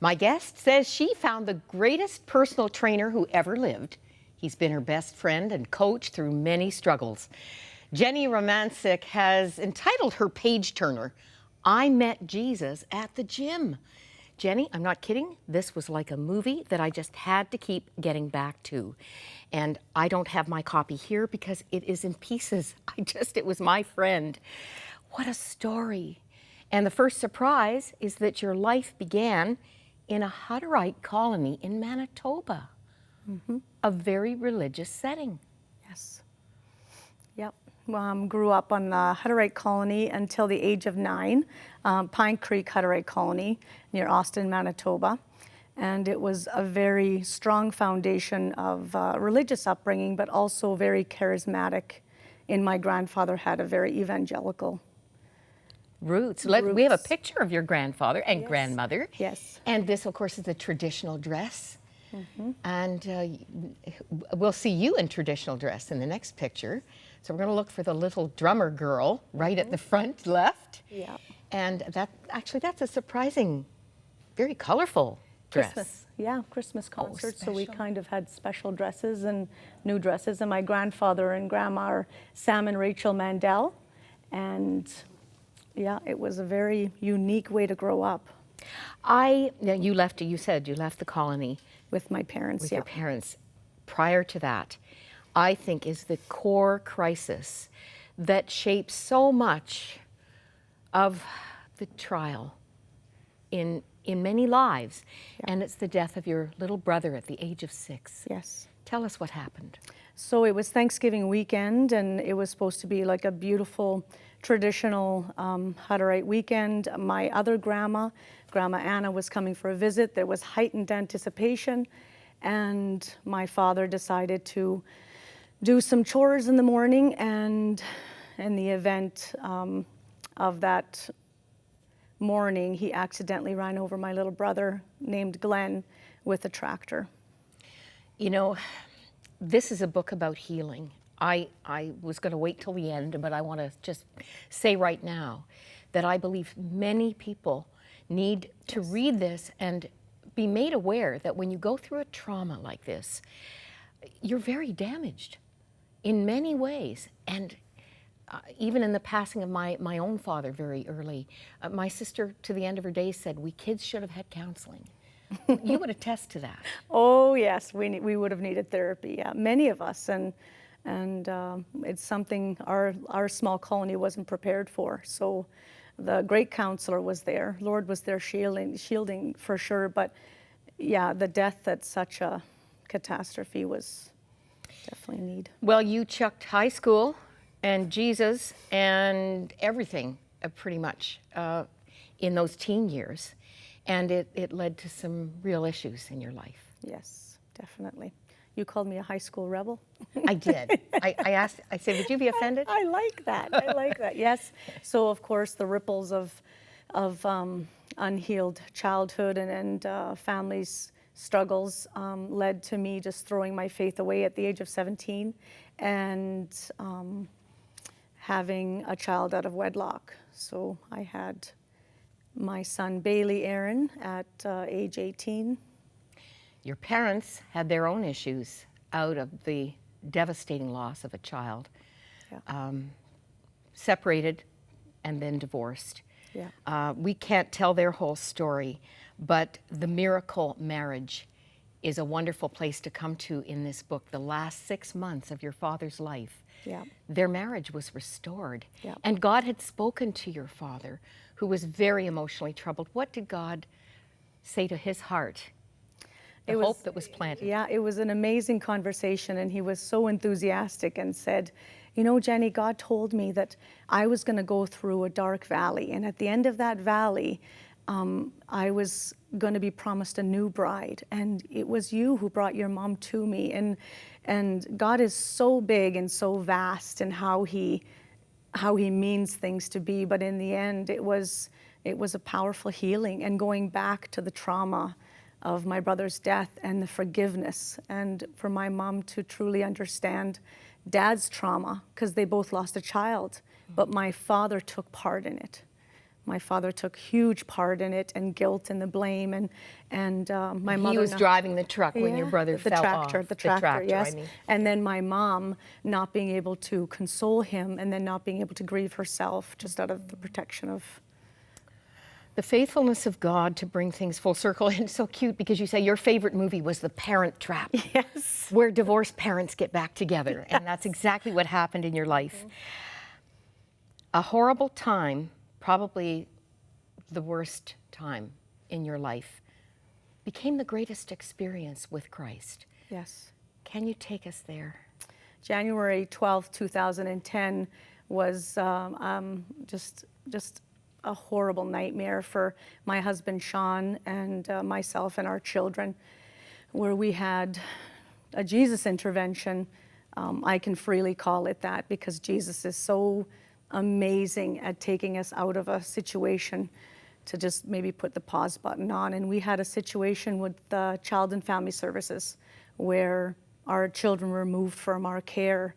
My guest says she found the greatest personal trainer who ever lived. He's been her best friend and coach through many struggles. Jenny Rumancik has entitled her page turner, I Met Jesus at the Gym. Jenny, I'm not kidding, this was like a movie that I just had to keep getting back to. And I don't have my copy here because it is in pieces. It was my friend. What a story. And the first surprise is that your life began in a Hutterite colony in Manitoba, a very religious setting. Yes. Yep. Grew up on the Hutterite colony until the age of 9, Pine Creek Hutterite colony near Austin, Manitoba. And it was a very strong foundation of religious upbringing, but also very charismatic. And my grandfather had a very evangelical Roots. We have a picture of your grandfather and grandmother. Yes. And this, of course, is a traditional dress. And we'll see you in traditional dress in the next picture. So we're going to look for the little drummer girl right at the front left. Yeah. And that's a surprising, very colorful dress. Christmas. Yeah, Christmas concert. So we special. kind of had special dresses and new dresses. And my grandfather and grandma are Sam and Rachel Mandel. And yeah, it was a very unique way to grow up. You said you left the colony. With my parents, With yeah. your parents. Prior to that, I think is the core crisis that shapes so much of the trial in many lives. Yeah. And it's the death of your little brother at the age of 6. Yes. Tell us what happened. So it was Thanksgiving weekend, and it was supposed to be like a beautiful traditional Hutterite weekend. My other Grandma Anna, was coming for a visit. There was heightened anticipation, and my father decided to do some chores in the morning, and in the event of that morning, he accidentally ran over my little brother named Glenn with a tractor. You know, this is a book about healing. I was going to wait till the end, but I want to just say right now that I believe many people need to read this and be made aware that when you go through a trauma like this, you're very damaged in many ways. And even in the passing of my own father very early, my sister to the end of her days said, we kids should have had counseling. You would attest to that. Oh yes, we would have needed therapy. Yeah, many of us, and it's something our small colony wasn't prepared for. So the great counselor was there. Lord was there shielding for sure. But yeah, the death at such a catastrophe was definitely need. Well, you chucked high school and Jesus and everything pretty much in those teen years. And it led to some real issues in your life. Yes, definitely. You called me a high school rebel. I did. I said, would you be offended? I like that. I like that. Yes. So of course the ripples of unhealed childhood and family's struggles led to me just throwing my faith away at the age of 17 and having a child out of wedlock. So I had my son Bailey Aaron at age 18. Your parents had their own issues out of the devastating loss of a child. Yeah. Separated and then divorced. Yeah. We can't tell their whole story, but the miracle marriage is a wonderful place to come to in this book. The last 6 months of your father's life, Yeah. their marriage was restored. Yeah. And God had spoken to your father, who was very emotionally troubled. What did God say to his heart? The hope that was planted. Yeah, it was an amazing conversation, and he was so enthusiastic and said, you know, Jenny, God told me that I was going to go through a dark valley, and at the end of that valley, I was going to be promised a new bride, and it was you who brought your mom to me. And God is so big and so vast in how he means things to be, but in the end, it was a powerful healing and going back to the trauma of my brother's death and the forgiveness, and for my mom to truly understand Dad's trauma, because they both lost a child, but my father took part in it. My father took huge part in it, and guilt and the blame, and my mother. He was driving the truck when your brother the fell tractor, off. the tractor, yes. I mean. And then my mom not being able to console him, and then not being able to grieve herself, just out of the protection of. The faithfulness of God to bring things full circle. And it's so cute because you say your favorite movie was The Parent Trap. Yes. Where divorced parents get back together. Yes. And that's exactly what happened in your life. A horrible time, probably the worst time in your life, became the greatest experience with Christ. Yes. Can you take us there? January 12th, 2010 was just a horrible nightmare for my husband Sean and myself and our children, where we had a Jesus intervention. I can freely call it that because Jesus is so amazing at taking us out of a situation to just maybe put the pause button on. And we had a situation with Child and Family Services where our children were removed from our care,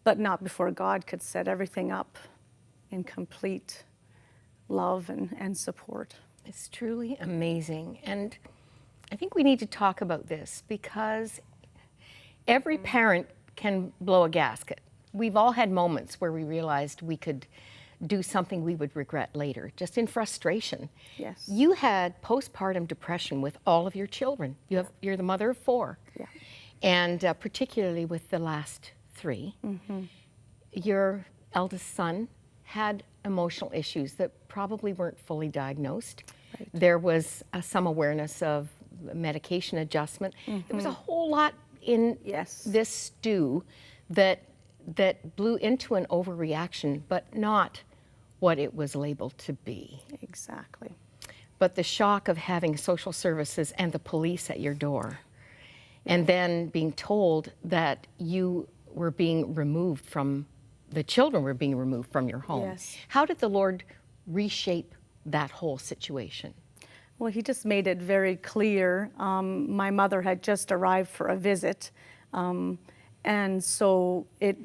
but not before God could set everything up in complete love and support. It's truly amazing. And I think we need to talk about this because every parent can blow a gasket. We've all had moments where we realized we could do something we would regret later, just in frustration. Yes. You had postpartum depression with all of your children. You're the mother of 4. Yeah. And particularly with the last 3. Mm-hmm. Your eldest son had emotional issues that probably weren't fully diagnosed. Right. There was some awareness of medication adjustment. Mm-hmm. There was a whole lot in Yes. this stew that blew into an overreaction, but not what it was labeled to be. Exactly. But the shock of having social services and the police at your door, and then being told that you were being removed from, the children were being removed from your home. Yes. How did the Lord reshape that whole situation? Well, he just made it very clear. My mother had just arrived for a visit, and so it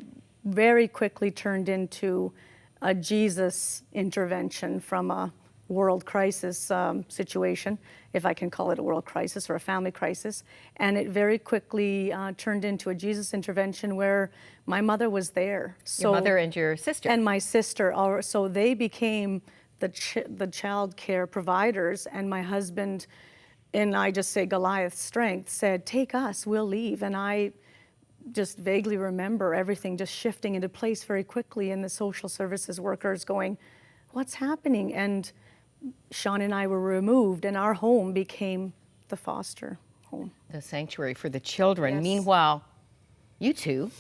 very quickly turned into a Jesus intervention from a world crisis situation, if I can call it a world crisis or a family crisis. And it very quickly turned into a Jesus intervention where my mother was there. So, Your mother and your sister. and my sister, so they became the child care providers, and my husband, and I just say Goliath's strength, said, take us, we'll leave. And I just vaguely remember everything just shifting into place very quickly, and the social services workers going, what's happening? And Sean and I were removed, and our home became the foster home. The sanctuary for the children. Yes. Meanwhile, you two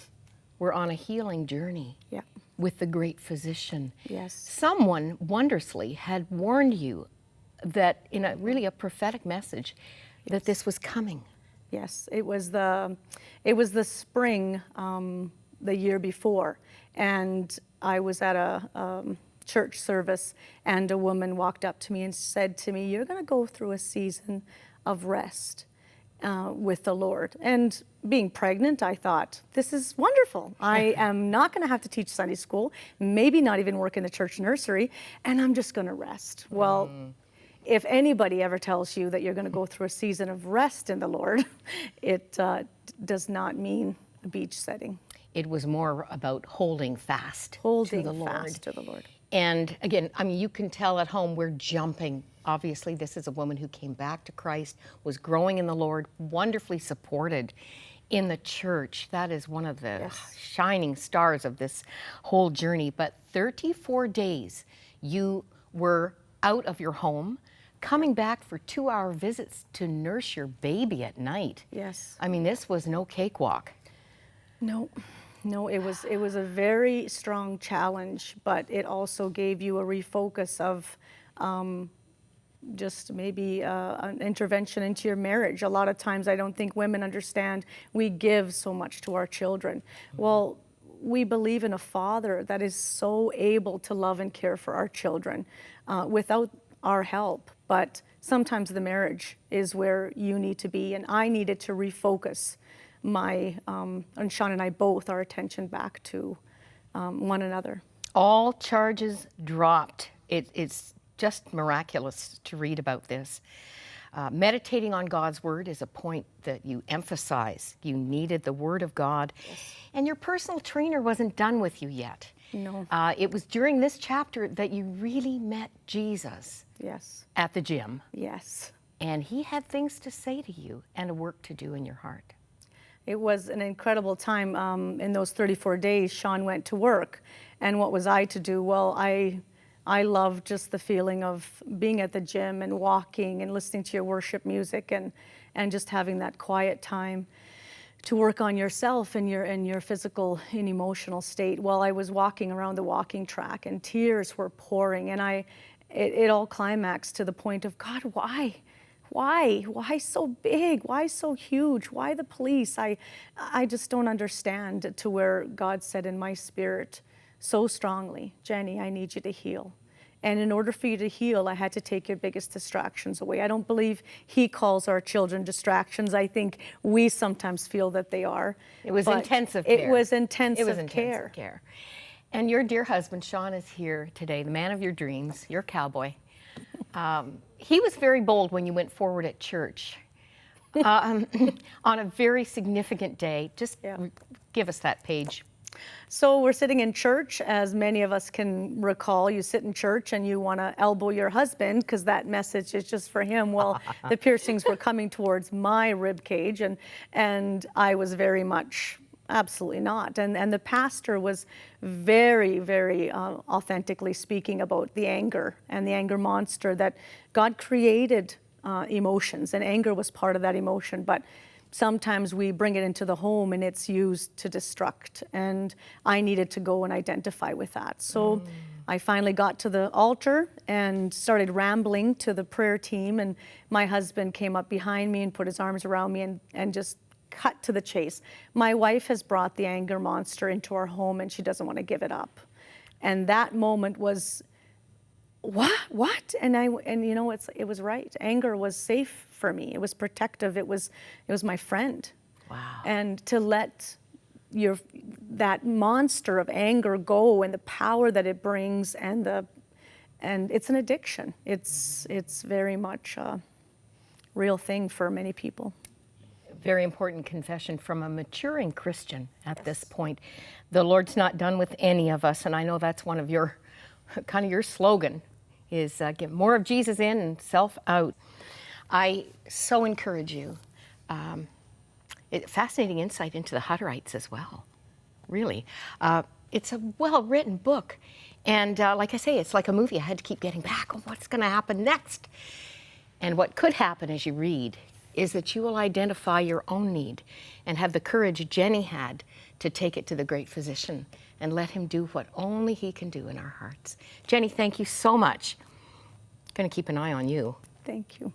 were on a healing journey. Yeah. With the great physician. Yes. Someone wondrously had warned you that in really a prophetic message that this was coming. Yes, it was the spring the year before, and I was at a church service, and a woman walked up to me and said to me, "You're going to go through a season of rest with the Lord." And being pregnant, I thought, this is wonderful. I am not going to have to teach Sunday school, maybe not even work in the church nursery, and I'm just going to rest. Well, if anybody ever tells you that you're going to go through a season of rest in the Lord, it does not mean a beach setting. It was more about holding fast Holding to the Lord. fast to the Lord. And again, I mean, you can tell at home we're jumping. Obviously, this is a woman who came back to Christ, was growing in the Lord, wonderfully supported in the church. That is one of the shining stars of this whole journey. But 34 days you were out of your home, coming back for 2-hour visits to nurse your baby at night. Yes. I mean, this was no cakewalk. No, it was a very strong challenge, but it also gave you a refocus of just maybe an intervention into your marriage. A lot of times I don't think women understand we give so much to our children. Well, we believe in a father that is so able to love and care for our children without our help. But sometimes the marriage is where you need to be, and I needed to refocus and Sean and I both, our attention back to one another. All charges dropped. It's just miraculous to read about this. Meditating on God's Word is a point that you emphasize. You needed the Word of God. Yes. And your personal trainer wasn't done with you yet. No. It was during this chapter that you really met Jesus. Yes. At the gym. Yes. And he had things to say to you and a work to do in your heart. It was an incredible time. In those 34 days, Sean went to work. And what was I to do? Well, I love just the feeling of being at the gym and walking and listening to your worship music and just having that quiet time to work on yourself and your physical and emotional state. While I was walking around the walking track and tears were pouring, and it all climaxed to the point of, God, why? Why so big? Why so huge? Why the police? I just don't understand, to where God said in my spirit so strongly, Jenny, I need you to heal. And in order for you to heal, I had to take your biggest distractions away. I don't believe he calls our children distractions. I think we sometimes feel that they are. It was intensive care. It was intensive care. And your dear husband, Sean, is here today, the man of your dreams, your cowboy. He was very bold when you went forward at church on a very significant day. Just give us that page. So we're sitting in church, as many of us can recall. You sit in church and you want to elbow your husband because that message is just for him. Well, the piercings were coming towards my rib cage, and I was very much absolutely not. And the pastor was very, very authentically speaking about the anger and the anger monster, that God created emotions, and anger was part of that emotion. But sometimes we bring it into the home and it's used to destruct. And I needed to go and identify with that. So I finally got to the altar and started rambling to the prayer team. And my husband came up behind me and put his arms around me and just cut to the chase. My wife has brought the anger monster into our home and she doesn't want to give it up. And that moment was, what? And you know, it was right. Anger was safe for me. It was protective. It was my friend. Wow. And to let that monster of anger go, and the power that it brings, and it's an addiction. It's very much a real thing for many people. Very important confession from a maturing Christian at this point. The Lord's not done with any of us, and I know that's one of your slogan is get more of Jesus in and self out. I so encourage you. Fascinating insight into the Hutterites as well, really. It's a well-written book, and like I say, it's like a movie. I had to keep getting back on what's going to happen next. And what could happen as you read is that you will identify your own need and have the courage Jenny had to take it to the great physician and let him do what only he can do in our hearts. Jenny, thank you so much. Going to keep an eye on you. Thank you.